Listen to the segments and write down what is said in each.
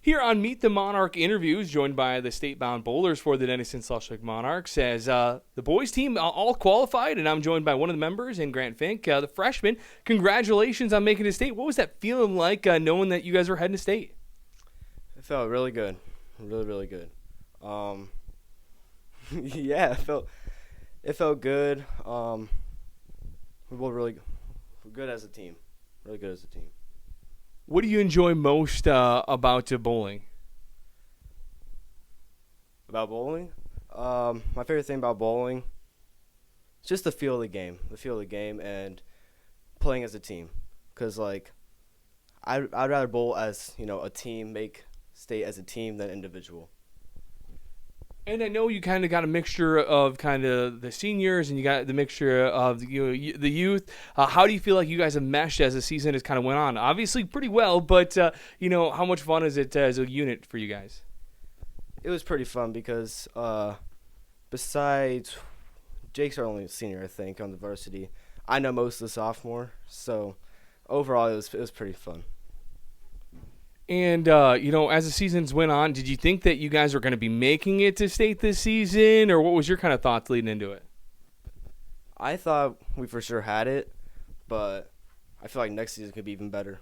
Here on Meet the Monarch interviews, joined by the state-bound bowlers for the Denison Monarchs, as the boys team all qualified, and I'm joined by one of the members, and Grant Fink, the freshman. Congratulations on making it to state. What was that feeling like, knowing that you guys were heading to state? It felt really good, really good. Yeah, it felt good. We were really good as a team, really good as a team. What do you enjoy most about bowling? About bowling? My favorite thing about bowling is just the feel of the game, and playing as a team. Because, like, I'd rather bowl as, a team, make state as a team than individual. And I know you kind of got a mixture of kind of the seniors and you got the mixture of the youth. How do you feel like you guys have meshed as the season has kind of went on? Obviously pretty well, but, how much fun is it as a unit for you guys? It was pretty fun because besides Jake's our only senior, I think, on the varsity. I know most of the sophomore, so overall it was pretty fun. And, as the seasons went on, did you think that you guys were going to be making it to state this season, or what was your kind of thoughts leading into it? I thought we for sure had it, but I feel like next season could be even better.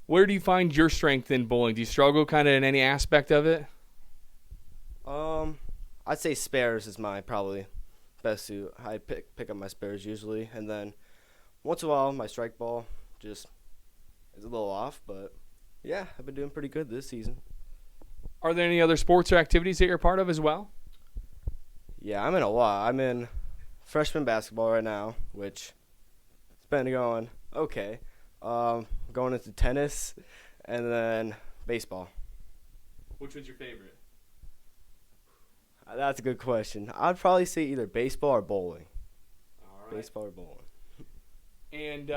Where do you find your strength in bowling? Do you struggle kind of in any aspect of it? I'd say spares is my probably best suit. I pick up my spares usually, and then once in a while my strike ball just is a little off, but yeah, I've been doing pretty good this season. Are there any other sports or activities that you're a part of as well? Yeah, I'm in a lot. I'm in freshman basketball right now, which it's been going okay. Going into tennis, and then baseball. Which was your favorite? That's a good question. I'd probably say either baseball or bowling. All right. Baseball or bowling. And,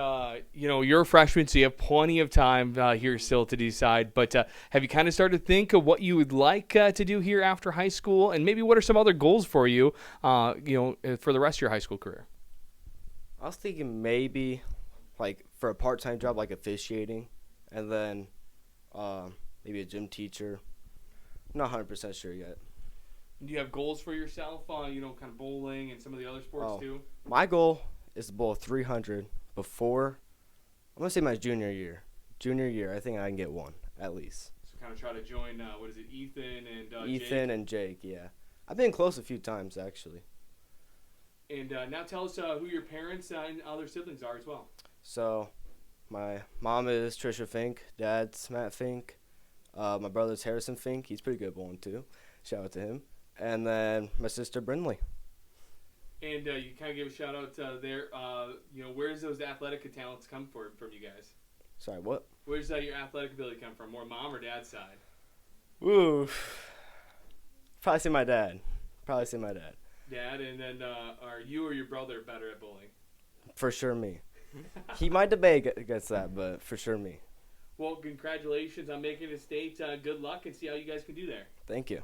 you're a freshman, so you have plenty of time here still to decide. But have you kind of started to think of what you would like to do here after high school? And maybe what are some other goals for you, for the rest of your high school career? I was thinking maybe, like, for a part-time job, like officiating. And then maybe a gym teacher. I'm not 100% sure yet. Do you have goals for yourself, kind of bowling and some of the other sports too? My goal is to bowl 300 before, I'm going to say my junior year. Junior year, I think I can get one, at least. So kind of try to join, Ethan and Ethan Jake? and Jake, yeah. I've been close a few times, actually. And now tell us who your parents and other siblings are as well. So, my mom is Trisha Fink, dad's Matt Fink. My brother's Harrison Fink. He's pretty good at bowling, too. Shout out to him. And then my sister, Brindley. And you kind of give a shout out there. Where does those athletic talents come from you guys? Sorry, what? Where does your athletic ability come from? More mom or dad's side? Ooh. Probably say my dad. Dad, and then are you or your brother better at bowling? For sure me. He might debate against that, but for sure me. Well, congratulations on making it state. Good luck, and see how you guys can do there. Thank you.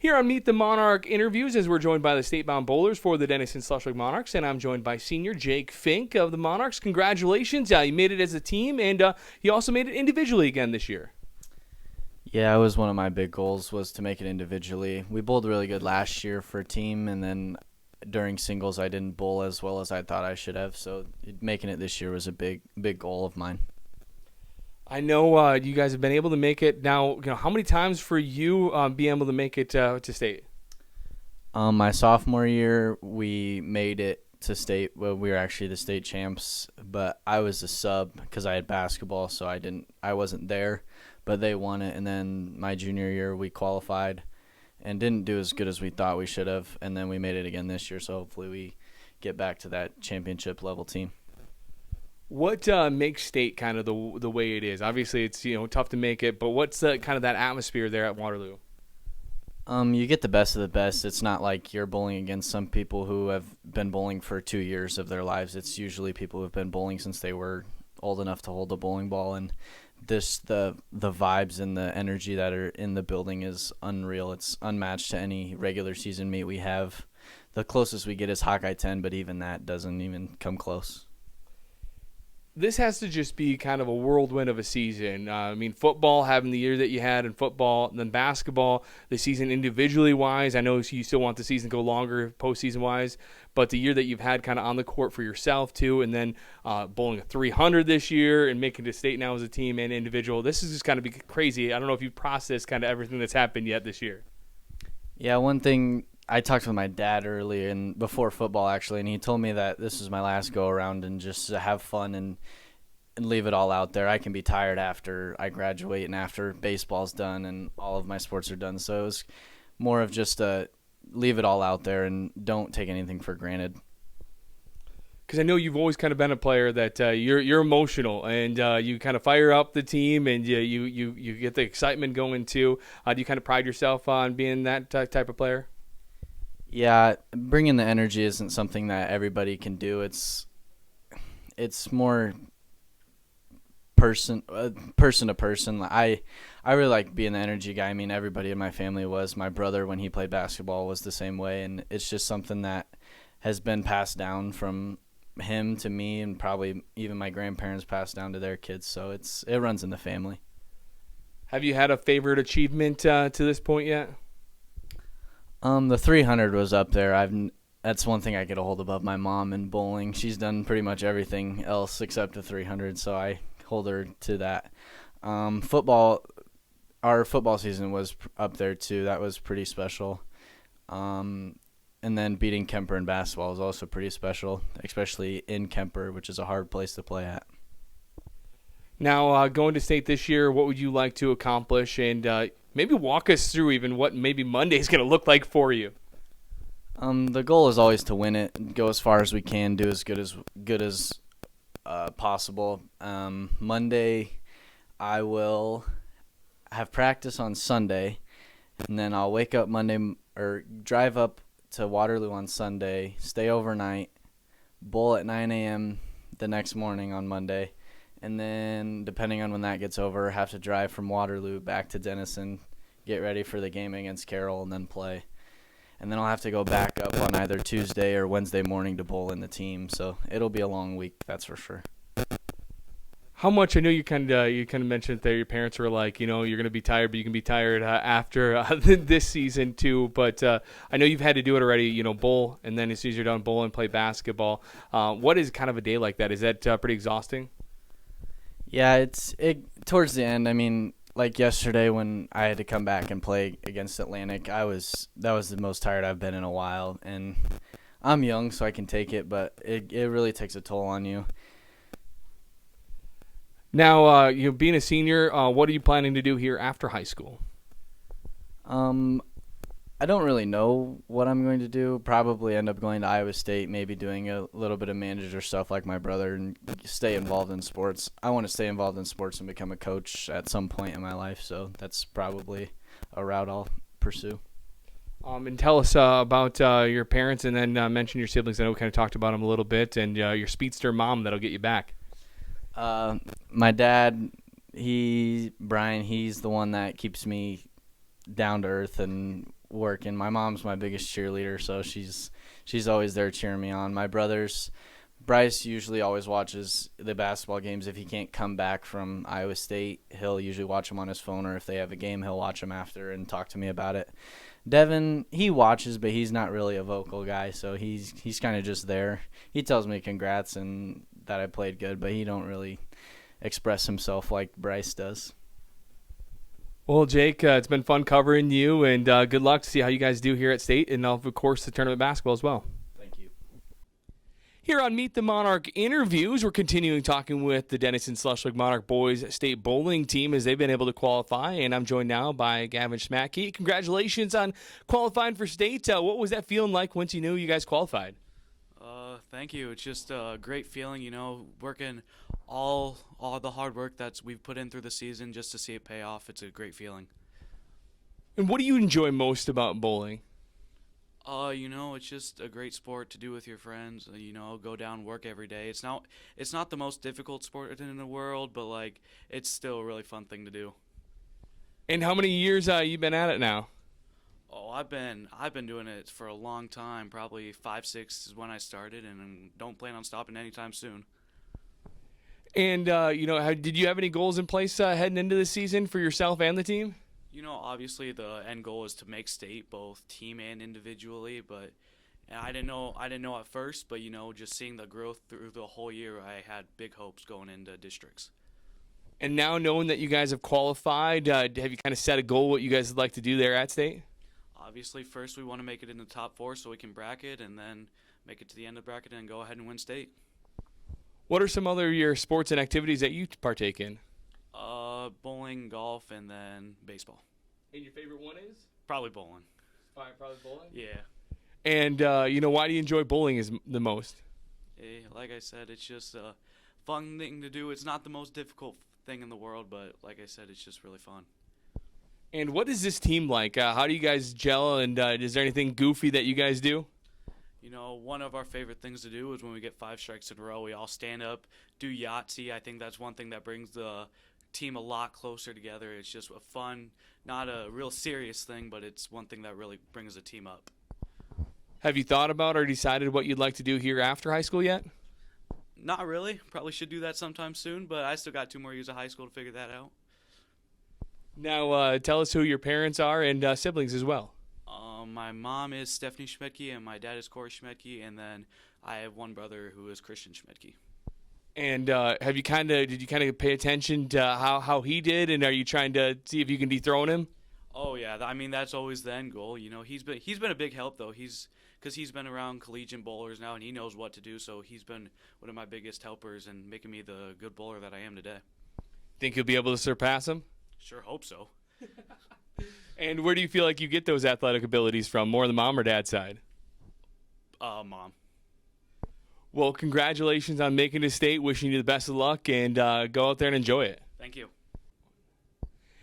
Here on Meet the Monarch interviews, as we're joined by the state-bound bowlers for the Denison Monarchs, and I'm joined by senior Jake Fink of the Monarchs. Congratulations. You made it as a team, and you also made it individually again this year. Yeah, it was one of my big goals was to make it individually. We bowled really good last year for a team, and then during singles I didn't bowl as well as I thought I should have, so making it this year was a big goal of mine. I know you guys have been able to make it now. How many times for you being able to make it to state? My sophomore year, we made it to state. Well, we were actually the state champs, but I was a sub because I had basketball, so I wasn't there. But they won it, and then my junior year, we qualified and didn't do as good as we thought we should have, and then we made it again this year. So hopefully we get back to that championship level team. What makes state kind of the way it is? Obviously, it's tough to make it, but what's kind of that atmosphere there at Waterloo? You get the best of the best. It's not like you're bowling against some people who have been bowling for 2 years of their lives. It's usually people who've been bowling since they were old enough to hold a bowling ball, and the vibes and the energy that are in the building is unreal. It's unmatched to any regular season meet we have. The closest we get is Hawkeye 10, but even that doesn't even come close. this has to just be kind of a whirlwind of a season. I mean, football, having the year that you had in football, and then basketball, the season individually wise. I know you still want the season to go longer postseason wise, but the year that you've had kind of on the court for yourself too, and then bowling a 300 this year and making it to state now as a team and individual. This is just kind of be crazy. I don't know if you've processed kind of everything that's happened yet this year. Yeah, one thing I talked with my dad earlier and before football actually, and he told me that this is my last go around and just to have fun and leave it all out there. I can be tired after I graduate and after baseball's done and all of my sports are done. So it was more of just leave it all out there and don't take anything for granted. Because I know you've always kind of been a player that you're emotional and you kind of fire up the team and you get the excitement going too. Do you kind of pride yourself on being that type of player? Yeah, bringing the energy isn't something that everybody can do. It's more person to person. I really like being the energy guy. I mean, everybody in my family was. My brother, when he played basketball, was the same way, and it's just something that has been passed down from him to me, and probably even my grandparents passed down to their kids. So it runs in the family. Have you had a favorite achievement to this point yet? The 300 was up there. That's one thing I get a hold above my mom in bowling. She's done pretty much everything else except the 300, so I hold her to that. Football, our football season was up there too. That was pretty special. And then beating Kemper in basketball was also pretty special, especially in Kemper, which is a hard place to play at. Now, going to state this year, what would you like to accomplish? And maybe walk us through even what maybe Monday's going to look like for you. The goal is always to win it, go as far as we can, do as good as possible. Monday, I will have practice on Sunday, and then I'll wake up Monday or drive up to Waterloo on Sunday, stay overnight, bowl at 9 a.m. the next morning on Monday, and then depending on when that gets over, have to drive from Waterloo back to Denison, get ready for the game against Carroll, and then play. And then I'll have to go back up on either Tuesday or Wednesday morning to bowl in the team. So it'll be a long week, that's for sure. How much? I know you kind of mentioned that your parents were like, you're going to be tired, but you can be tired after this season too. But I know you've had to do it already. Bowl, and then as soon as you're done bowling, play basketball. What is kind of a day like that? Is that pretty exhausting? Yeah, it towards the end. I mean, like yesterday when I had to come back and play against Atlantic, that was the most tired I've been in a while. And I'm young, so I can take it, but it really takes a toll on you. Now, being a senior, what are you planning to do here after high school? I don't really know what I'm going to do. Probably end up going to Iowa State, maybe doing a little bit of manager stuff like my brother and stay involved in sports. I want to stay involved in sports and become a coach at some point in my life, so that's probably a route I'll pursue. And tell us about your parents, and then mention your siblings. I know we kind of talked about them a little bit, and your speedster mom that'll get you back. My dad, Brian, he's the one that keeps me down to earth and working. My mom's my biggest cheerleader, so she's always there cheering me on. My brothers, Bryce usually always watches the basketball games. If he can't come back from Iowa State, he'll usually watch them on his phone, or if they have a game, he'll watch them after and talk to me about it. Devin, he watches, but he's not really a vocal guy, so he's kind of just there. He tells me congrats and that I played good, but he don't really express himself like Bryce does. Well, Jake, it's been fun covering you, and good luck to see how you guys do here at State, and of course the tournament basketball as well. Thank you. Here on Meet the Monarch interviews, we're continuing talking with the Denison Slush League Monarch boys state bowling team as they've been able to qualify, and I'm joined now by Gavin Schmacky. Congratulations on qualifying for state. What was that feeling like once you knew you guys qualified? Thank you. It's just a great feeling, working all the hard work that we've put in through the season just to see it pay off. It's a great feeling. And what do you enjoy most about bowling? It's just a great sport to do with your friends. Go down, work every day. It's not the most difficult sport in the world, but it's still a really fun thing to do. And how many years you been at it now? Oh, I've been doing it for a long time. Probably 5, 6 is when I started, and don't plan on stopping anytime soon. And did you have any goals in place heading into the season for yourself and the team? Obviously the end goal is to make state, both team and individually. But I didn't know at first. But just seeing the growth through the whole year, I had big hopes going into districts. And now knowing that you guys have qualified, have you kind of set a goal what you guys would like to do there at state? Obviously, first we want to make it in the top 4 so we can bracket, and then make it to the end of the bracket and go ahead and win state. What are some other your sports and activities that you partake in? Bowling, golf, and then baseball. And your favorite one is? Probably bowling. Probably bowling? Yeah. And, why do you enjoy bowling the most? Like I said, it's just a fun thing to do. It's not the most difficult thing in the world, but like I said, it's just really fun. And what is this team like? How do you guys gel, and is there anything goofy that you guys do? One of our favorite things to do is when we get 5 strikes in a row, we all stand up, do Yahtzee. I think that's one thing that brings the team a lot closer together. It's just a fun, not a real serious thing, but it's one thing that really brings the team up. Have you thought about or decided what you'd like to do here after high school yet? Not really. Probably should do that sometime soon, but I still got 2 more years of high school to figure that out. Now, tell us who your parents are and siblings as well. My mom is Stephanie Schmidtke, and my dad is Corey Schmidtke, and then I have one brother who is Christian Schmidtke. And did you kind of pay attention to how he did, and are you trying to see if you can dethrone him? Oh yeah, I mean that's always the end goal. He's been a big help though. Because he's been around collegiate bowlers now, and he knows what to do. So he's been one of my biggest helpers and making me the good bowler that I am today. Think you'll be able to surpass him? Sure hope so. And where do you feel like you get those athletic abilities from, more on the mom or dad side? Mom. Well, congratulations on making it state. Wishing you the best of luck, and go out there and enjoy it. Thank you.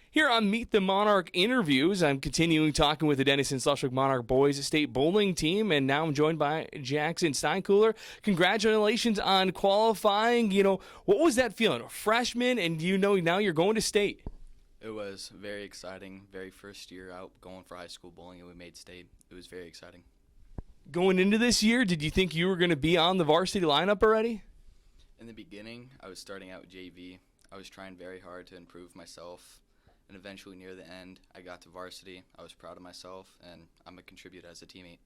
Here on Meet the Monarch interviews, I'm continuing talking with the Denison/Schleswig Monarch boys state bowling team, and now I'm joined by Jackson Steinkühler. Congratulations on qualifying. What was that feeling? A freshman, and now you're going to state. It was very exciting. Very first year out going for high school bowling, and we made state. It was very exciting. Going into this year, did you think you were going to be on the varsity lineup already? In the beginning, I was starting out with JV. I was trying very hard to improve myself, and eventually near the end, I got to varsity. I was proud of myself, and I'm a contributor as a teammate.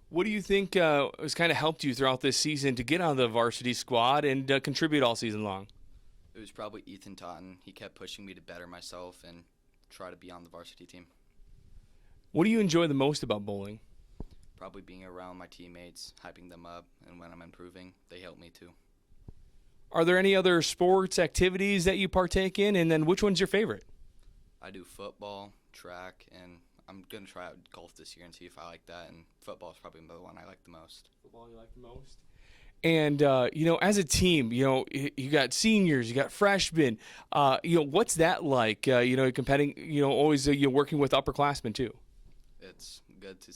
What do you think has kind of helped you throughout this season to get on the varsity squad and contribute all season long? It was probably Ethan Totten. He kept pushing me to better myself and try to be on the varsity team. What do you enjoy the most about bowling? Probably being around my teammates, hyping them up, and when I'm improving, they help me too. Are there any other sports activities that you partake in, and then which one's your favorite? I do football, track, and I'm going to try out golf this year and see if I like that, and football is probably the one I like the most. Football you like the most? And, as a team, you got seniors, you got freshmen. What's that like, competing, always working with upperclassmen too? It's good to,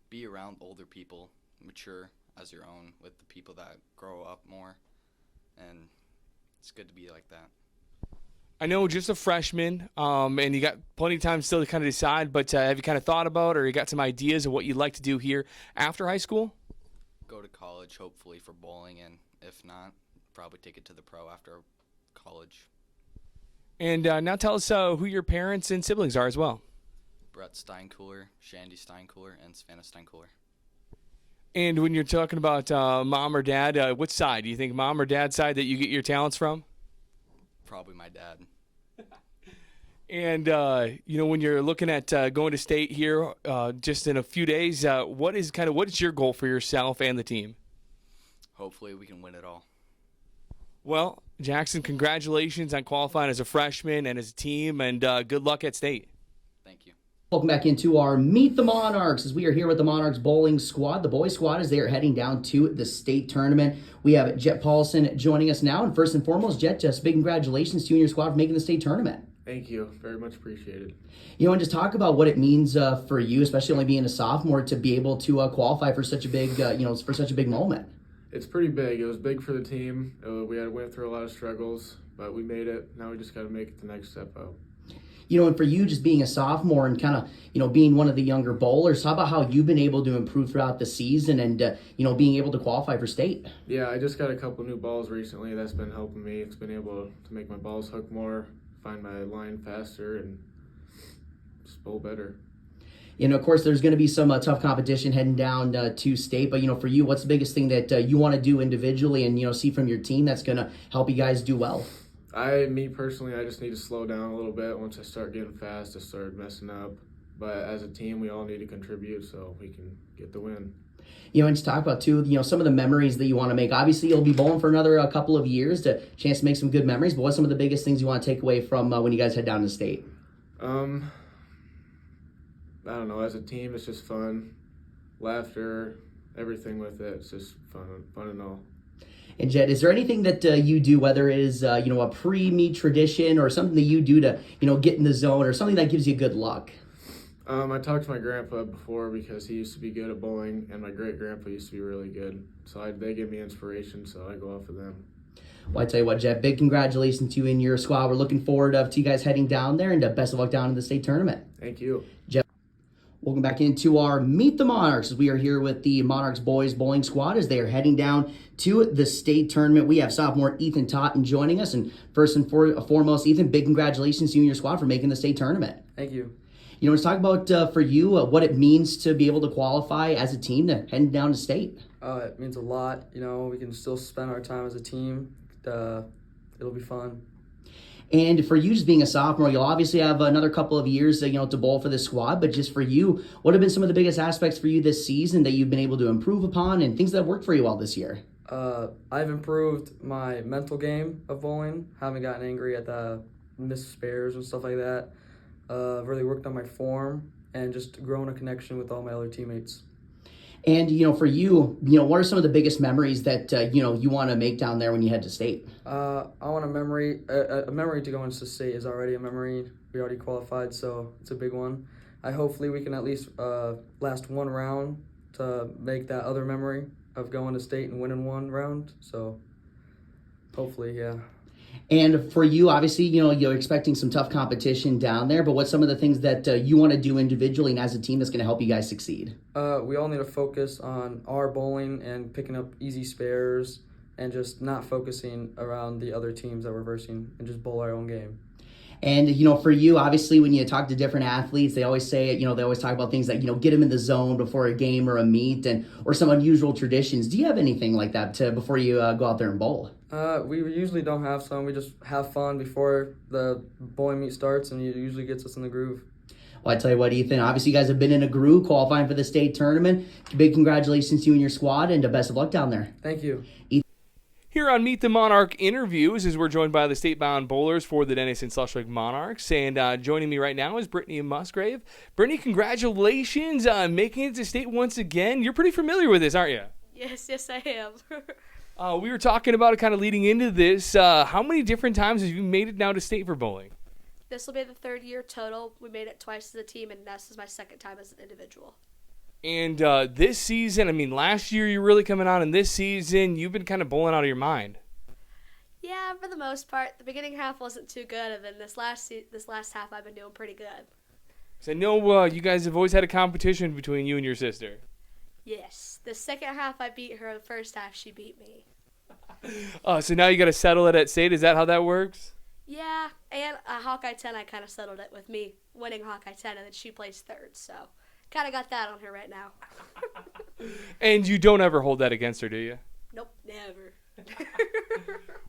be around older people, mature as your own with the people that grow up more. And it's good to be like that. I know just a freshman, and you got plenty of time still to kind of decide, but have you kind of thought about or you got some ideas of what you'd like to do here after high school? Go to college, hopefully, for bowling, and if not, probably take it to the pro after college. And now tell us who your parents and siblings are as well. Brett Steinkühler, Shandy Steinkühler, and Savannah Steinkühler. And when you're talking about mom or dad, what side? Do you think mom or dad side that you get your talents from? Probably my dad. And, when you're looking at going to state here just in a few days, what is your goal for yourself and the team? Hopefully we can win it all. Well, Jackson, congratulations on qualifying as a freshman and as a team, and good luck at state. Thank you. Welcome back into our Meet the Monarchs as we are here with the Monarchs bowling squad. The boys squad as they are heading down to the state tournament. We have Jet Paulson joining us now. And first and foremost, Jet, just big congratulations to you and your squad for making the state tournament. Thank you. Very much appreciated. And just talk about what it means for you, especially only being a sophomore, to be able to qualify for such a big, for such a big moment. It's pretty big. It was big for the team. We went through a lot of struggles, but we made it. Now we just got to make it the next step up. And for you just being a sophomore and kind of, being one of the younger bowlers, how about how you've been able to improve throughout the season and, being able to qualify for state? Yeah, I just got a couple new balls recently. That's been helping me. It's been able to make my balls hook more, find my line faster, and just bowl better. Of course, there's going to be some tough competition heading down to state. But, for you, what's the biggest thing that you want to do individually and, see from your team that's going to help you guys do well? Me personally, I just need to slow down a little bit. Once I start getting fast, I start messing up. But as a team, we all need to contribute so we can get the win. And to talk about, too, some of the memories that you want to make. Obviously, you'll be bowling for another couple of years to chance to make some good memories. But what's some of the biggest things you want to take away from when you guys head down to state? I don't know. As a team, it's just fun. Laughter, everything with it. It's just fun and all. And Jet, is there anything that you do, whether it is a pre-meet tradition or something that you do to get in the zone or something that gives you good luck? I talked to my grandpa before because he used to be good at bowling, and my great-grandpa used to be really good. So they give me inspiration, so I go off of them. Well, I tell you what, Jet, big congratulations to you and your squad. We're looking forward to you guys heading down there, and best of luck down in the state tournament. Thank you. Jet. Welcome back into our Meet the Monarchs. We are here with the Monarchs boys bowling squad as they are heading down to the state tournament. We have sophomore Ethan Totten joining us. And first and foremost, Ethan, big congratulations to you and your squad for making the state tournament. Thank you. Let's talk about for you what it means to be able to qualify as a team to heading down to state. It means a lot. We can still spend our time as a team. It'll be fun. And for you, just being a sophomore, you'll obviously have another couple of years, to bowl for this squad. But just for you, what have been some of the biggest aspects for you this season that you've been able to improve upon and things that have worked for you all this year? I've improved my mental game of bowling. Haven't gotten angry at the missed spares and stuff like that. I've really worked on my form and just grown a connection with all my other teammates. And, for you, what are some of the biggest memories that, you want to make down there when you head to state? I want a memory to go into state is already a memory. We already qualified, so it's a big one. Hopefully we can at least last one round to make that other memory of going to state and winning one round. So hopefully, yeah. And for you, obviously, you're expecting some tough competition down there, but what's some of the things that you want to do individually and as a team that's going to help you guys succeed? We all need to focus on our bowling and picking up easy spares and just not focusing around the other teams that we're versing and just bowl our own game. And, for you, obviously, when you talk to different athletes, they always say, they always talk about things like, get them in the zone before a game or a meet or some unusual traditions. Do you have anything like that before you go out there and bowl? We usually don't have some. We just have fun before the bowling meet starts, and it usually gets us in the groove. Well, I tell you what, Ethan, obviously you guys have been in a groove qualifying for the state tournament. Big congratulations to you and your squad, and best of luck down there. Thank you. Here on Meet the Monarch interviews, as we're joined by the state-bound bowlers for the Denison Schleswig Monarchs, and joining me right now is Brittany Musgrave. Brittany, congratulations on making it to state once again. You're pretty familiar with this, aren't you? Yes, I am. We were talking about it kind of leading into this. How many different times have you made it now to state for bowling? This will be the third year total. We made it twice as a team, and this is my second time as an individual. And this season, last year you were really coming on, and this season you've been kind of bowling out of your mind. Yeah, for the most part. The beginning half wasn't too good, and then this last half I've been doing pretty good. So I know you guys have always had a competition between you and your sister. Yes. The second half I beat her. The first half she beat me. So now you got to settle it at state. Is that how that works? Yeah, and Hawkeye 10 I kind of settled it with me winning Hawkeye 10, and then she placed third, so kind of got that on her right now. And you don't ever hold that against her, do you? Nope, never.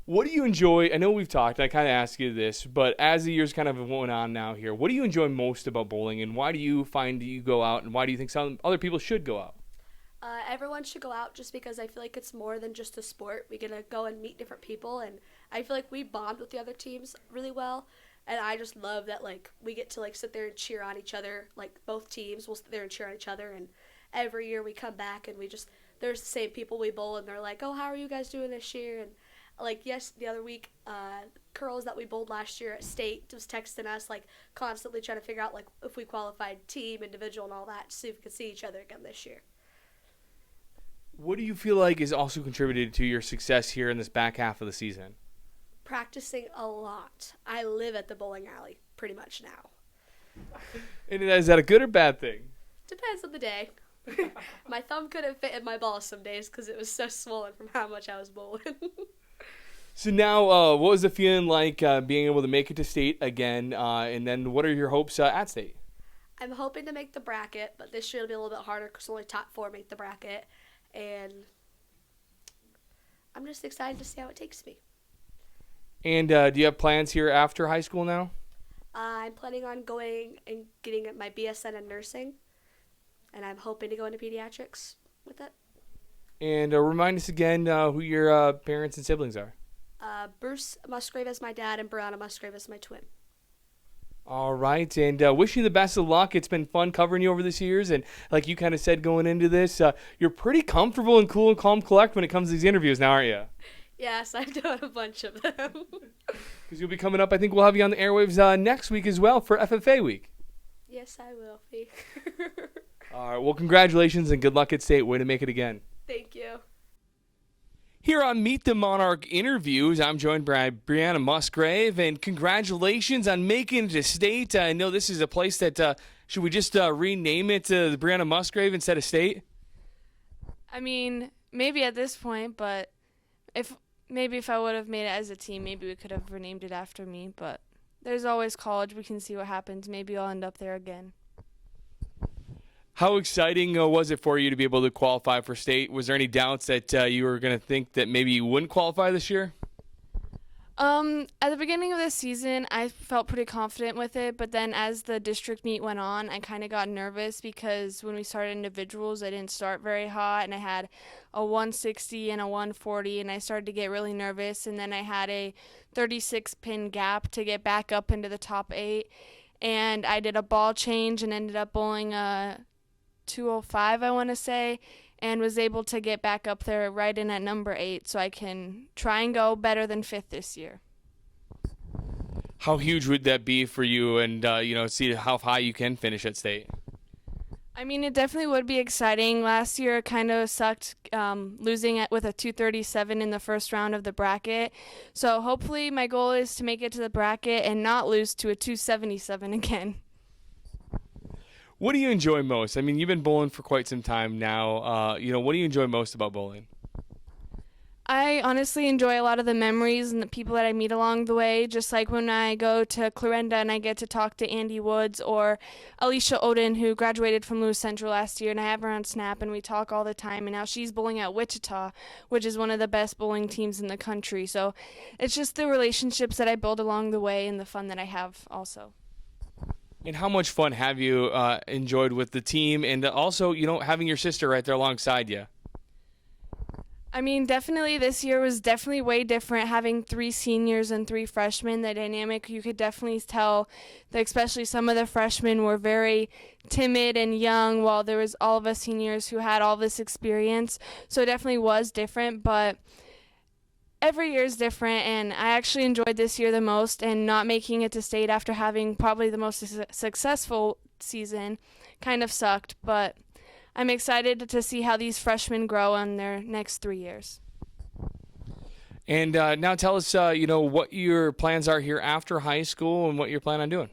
What do you enjoy? I know we've talked, I kind of asked you this, but as the years kind of went on now here, what do you enjoy most about bowling, and why do you find you go out, and why do you think some other people should go out? Everyone should go out just because I feel like it's more than just a sport. We get to go and meet different people, and I feel like we bond with the other teams really well. And I just love that, we get to, sit there and cheer on each other. Both teams will sit there and cheer on each other. And every year we come back and there's the same people we bowl, and they're like, oh, how are you guys doing this year? And, the other week, Curls that we bowled last year at state was texting us, constantly trying to figure out, if we qualified team, individual, and all that, to see if we could see each other again this year. What do you feel like has also contributed to your success here in this back half of the season? Practicing a lot. I live at the bowling alley pretty much now. And is that a good or bad thing? Depends on the day. My thumb couldn't fit in my ball some days because it was so swollen from how much I was bowling. So now, what was the feeling like being able to make it to state again? And then what are your hopes at state? I'm hoping to make the bracket, but this year it'll be a little bit harder because only top 4 make the bracket. And I'm just excited to see how it takes me. And do you have plans here after high school now? I'm planning on going and getting my BSN in nursing, and I'm hoping to go into pediatrics with it. And remind us again who your parents and siblings are. Bruce Musgrave is my dad, and Brianna Musgrave is my twin. All right, and wish you the best of luck. It's been fun covering you over this years, and like you kind of said going into this, you're pretty comfortable and cool and calm collect when it comes to these interviews now, aren't you? Yes, I've done a bunch of them. Because you'll be coming up, I think we'll have you on the airwaves next week as well for FFA week. Yes, I will be. All right, well, congratulations and good luck at state. Way to make it again. Thank you. Here on Meet the Monarch interviews, I'm joined by Brianna Musgrave, and congratulations on making it to state. I know this is a place that, should we just rename it to Brianna Musgrave instead of state? I mean, maybe at this point, but if I would have made it as a team, maybe we could have renamed it after me, but there's always college. We can see what happens. Maybe I'll end up there again. How exciting was it for you to be able to qualify for state? Was there any doubts that you were going to think that maybe you wouldn't qualify this year? At the beginning of this season, I felt pretty confident with it, but then as the district meet went on, I kind of got nervous because when we started individuals, I didn't start very hot, and I had a 160 and a 140, and I started to get really nervous, and then I had a 36-pin gap to get back up into the top 8, and I did a ball change and ended up bowling a 205, I want to say, and was able to get back up there right in at number 8 so I can try and go better than 5th this year. How huge would that be for you and, see how high you can finish at state? I mean, it definitely would be exciting. Last year it kind of sucked losing it with a 237 in the first round of the bracket. So hopefully my goal is to make it to the bracket and not lose to a 277 again. What do you enjoy most? I mean, you've been bowling for quite some time now. What do you enjoy most about bowling? I honestly enjoy a lot of the memories and the people that I meet along the way, just like when I go to Clarinda and I get to talk to Andy Woods or Alicia Oden, who graduated from Lewis Central last year, and I have her on Snap, and we talk all the time, and now she's bowling at Wichita, which is one of the best bowling teams in the country. So it's just the relationships that I build along the way and the fun that I have also. And how much fun have you enjoyed with the team and also, having your sister right there alongside you? I mean, definitely this year was definitely way different, having 3 seniors and 3 freshmen. The dynamic, you could definitely tell that especially some of the freshmen were very timid and young, while there was all of us seniors who had all this experience. So it definitely was different, but every year is different, and I actually enjoyed this year the most, and not making it to state after having probably the most successful season kind of sucked, but I'm excited to see how these freshmen grow in their next 3 years. And now tell us, what your plans are here after high school and what you're planning on doing.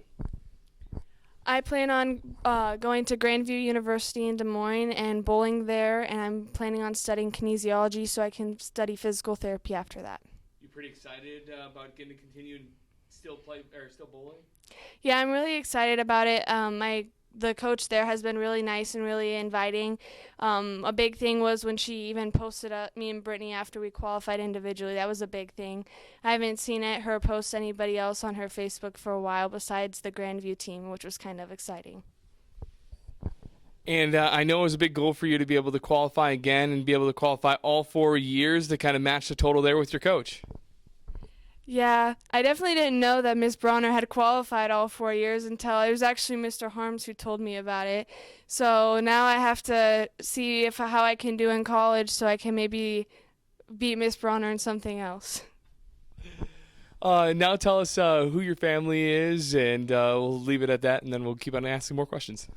I plan on going to Grandview University in Des Moines and bowling there, and I'm planning on studying kinesiology so I can study physical therapy after that. You pretty excited about getting to continue and still bowling? Yeah, I'm really excited about it. The coach there has been really nice and really inviting. A big thing was when she even posted me and Brittany after we qualified individually. That was a big thing. I haven't seen her post anybody else on her Facebook for a while besides the Grandview team, which was kind of exciting. And I know it was a big goal for you to be able to qualify again and be able to qualify all 4 years to kind of match the total there with your coach. Yeah, I definitely didn't know that Miss Brawner had qualified all 4 years until it was actually Mr. Harms who told me about it. So now I have to see how I can do in college so I can maybe beat Miss Brawner in something else. Now tell us who your family is, and we'll leave it at that, and then we'll keep on asking more questions.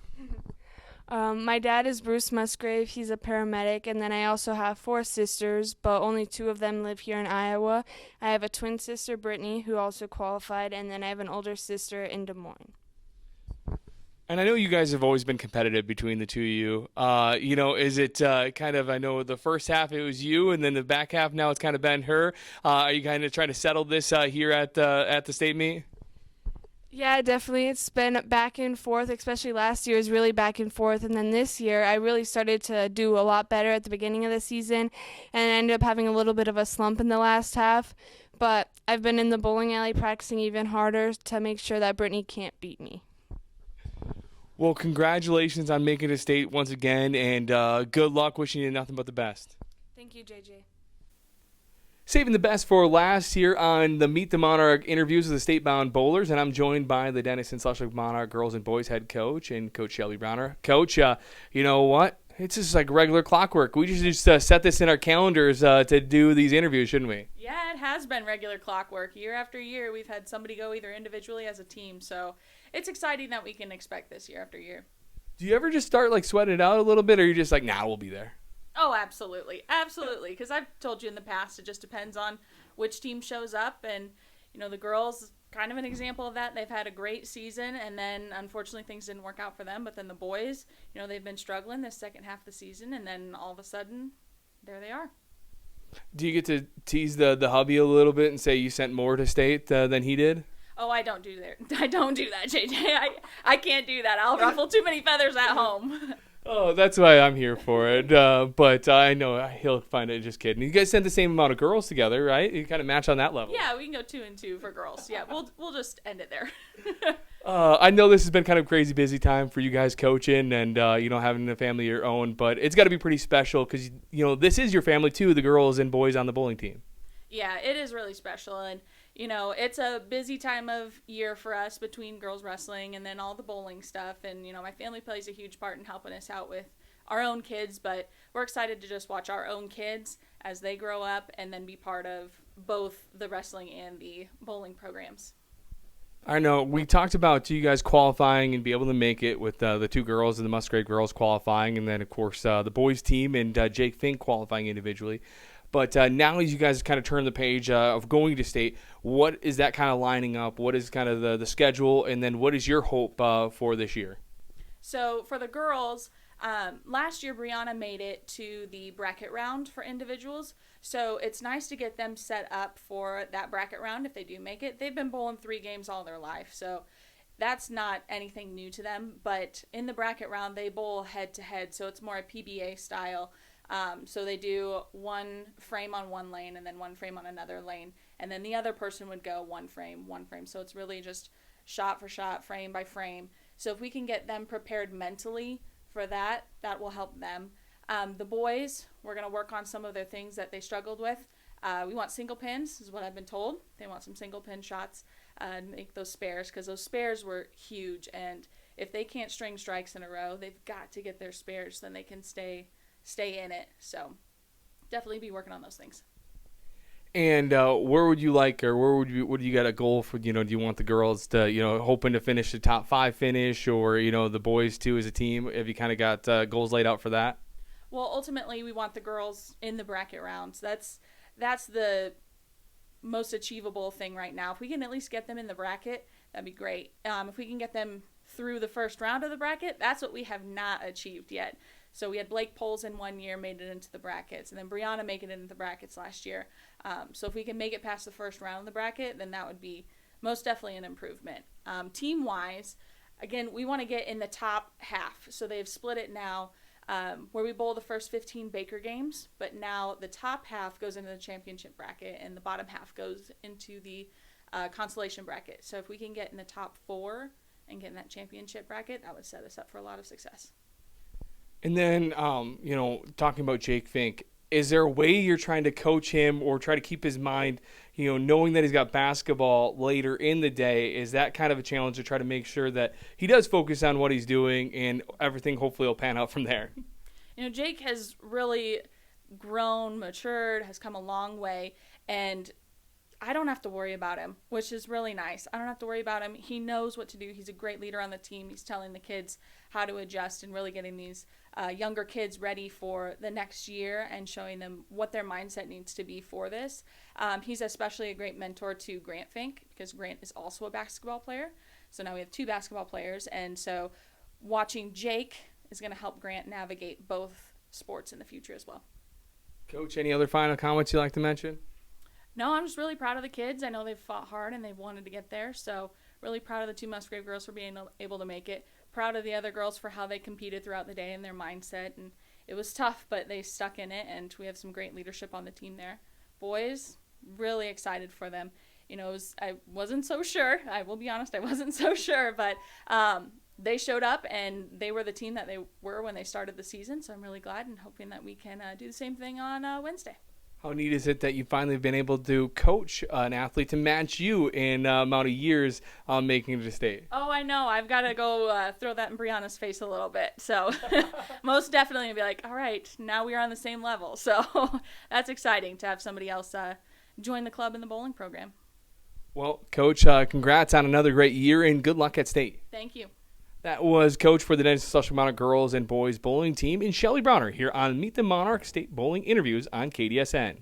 My dad is Bruce Musgrave. He's a paramedic, and then I also have 4 sisters, but only 2 of them live here in Iowa. I have a twin sister, Brittany, who also qualified, and then I have an older sister in Des Moines. And I know you guys have always been competitive between the two of you. Is it kind of, I know the first half it was you, and then the back half now it's kind of been her. Are you kind of trying to settle this here at the state meet? Yeah, definitely. It's been back and forth, especially last year was really back and forth. And then this year, I really started to do a lot better at the beginning of the season, and I ended up having a little bit of a slump in the last half. But I've been in the bowling alley practicing even harder to make sure that Brittany can't beat me. Well, congratulations on making it state once again, and good luck. Wishing you nothing but the best. Thank you, JJ. Saving the best for last here on the Meet the Monarch interviews with the state-bound bowlers, and I'm joined by the Denison / Monarch girls and boys head coach and Coach Shelby Brawner. Coach, you know what? It's just like regular clockwork. We just set this in our calendars to do these interviews, shouldn't we? Yeah, it has been regular clockwork. Year after year, we've had somebody go either individually as a team, so it's exciting that we can expect this year after year. Do you ever just start like sweating it out a little bit, or are you just like, nah, we'll be there? Oh, absolutely. Absolutely. Because I've told you in the past, it just depends on which team shows up. And, the girls, kind of an example of that. They've had a great season, and then, unfortunately, things didn't work out for them. But then the boys, they've been struggling this second half of the season, and then all of a sudden, there they are. Do you get to tease the hubby a little bit and say you sent more to state than he did? Oh, I don't do that. I don't do that, JJ. I can't do that. I'll ruffle too many feathers at home. Oh, that's why I'm here for it. But I know he'll find it. Just kidding. You guys sent the same amount of girls together, right? You kind of match on that level. Yeah, we can go 2 and 2 for girls. Yeah, we'll just end it there. I know this has been kind of crazy busy time for you guys coaching and having a family of your own, but it's got to be pretty special because this is your family too, the girls and boys on the bowling team. Yeah, it is really special, and it's a busy time of year for us between girls wrestling and then all the bowling stuff. And, my family plays a huge part in helping us out with our own kids. But we're excited to just watch our own kids as they grow up and then be part of both the wrestling and the bowling programs. I know. We talked about you guys qualifying and be able to make it with the 2 girls and the Musgrave girls qualifying. And then, of course, the boys team and Jake Fink qualifying individually. But now as you guys kind of turn the page of going to state, what is that kind of lining up? What is kind of the schedule? And then what is your hope for this year? So for the girls, last year Brianna made it to the bracket round for individuals. So it's nice to get them set up for that bracket round if they do make it. They've been bowling 3 games all their life, so that's not anything new to them. But in the bracket round, they bowl head-to-head, so it's more a PBA style. So they do 1 frame on 1 lane and then 1 frame on another lane. And then the other person would go 1 frame, 1 frame. So it's really just shot for shot, frame by frame. So if we can get them prepared mentally for that, that will help them. The boys, we're going to work on some of their things that they struggled with. We want single pins, is what I've been told. They want some single pin shots and make those spares, because those spares were huge. And if they can't string strikes in a row, they've got to get their spares, then they can stay in it. So definitely be working on those things. And where would you like, or what do you got a goal for? Do you want the girls to, hoping to finish the top 5 finish, or the boys too as a team? Have you kind of got goals laid out for that? Well, ultimately we want the girls in the bracket rounds. That's the most achievable thing right now. If we can at least get them in the bracket, that'd be great. If we can get them through the first round of the bracket, that's what we have not achieved yet. So we had Blake Poles in 1 year, made it into the brackets, and then Brianna making it into the brackets last year. So if we can make it past the first round of the bracket, then that would be most definitely an improvement. Team-wise, again, we want to get in the top half. So they've split it now where we bowl the first 15 Baker games, but now the top half goes into the championship bracket, and the bottom half goes into the consolation bracket. So if we can get in the top 4 and get in that championship bracket, that would set us up for a lot of success. And then, talking about Jake Fink, is there a way you're trying to coach him or try to keep his mind, knowing that he's got basketball later in the day? Is that kind of a challenge to try to make sure that he does focus on what he's doing and everything hopefully will pan out from there? Jake has really grown, matured, has come a long way, and I don't have to worry about him, which is really nice. I don't have to worry about him. He knows what to do. He's a great leader on the team. He's telling the kids how to adjust and really getting these younger kids ready for the next year and showing them what their mindset needs to be for this. He's especially a great mentor to Grant Fink because Grant is also a basketball player. So now we have 2 basketball players. And so watching Jake is going to help Grant navigate both sports in the future as well. Coach, any other final comments you'd like to mention? No, I'm just really proud of the kids. I know they've fought hard and they've wanted to get there. So really proud of the 2 Musgrave girls for being able to make it. Proud of the other girls for how they competed throughout the day and their mindset. And it was tough, but they stuck in it, and we have some great leadership on the team there. Boys, really excited for them. You know, I wasn't so sure. I will be honest, I wasn't so sure, but they showed up and they were the team that they were when they started the season. So I'm really glad and hoping that we can do the same thing on Wednesday. How neat is it that you finally have been able to coach an athlete to match you in amount of years making it to state? Oh, I know. I've got to go throw that in Brianna's face a little bit. So most definitely be like, all right, now we are on the same level. So that's exciting to have somebody else join the club in the bowling program. Well, Coach, congrats on another great year and good luck at state. Thank you. That was Coach for the Denison Social Monarch girls and boys bowling team in Shelby Brawner here on Meet the Monarch State Bowling Interviews on KDSN.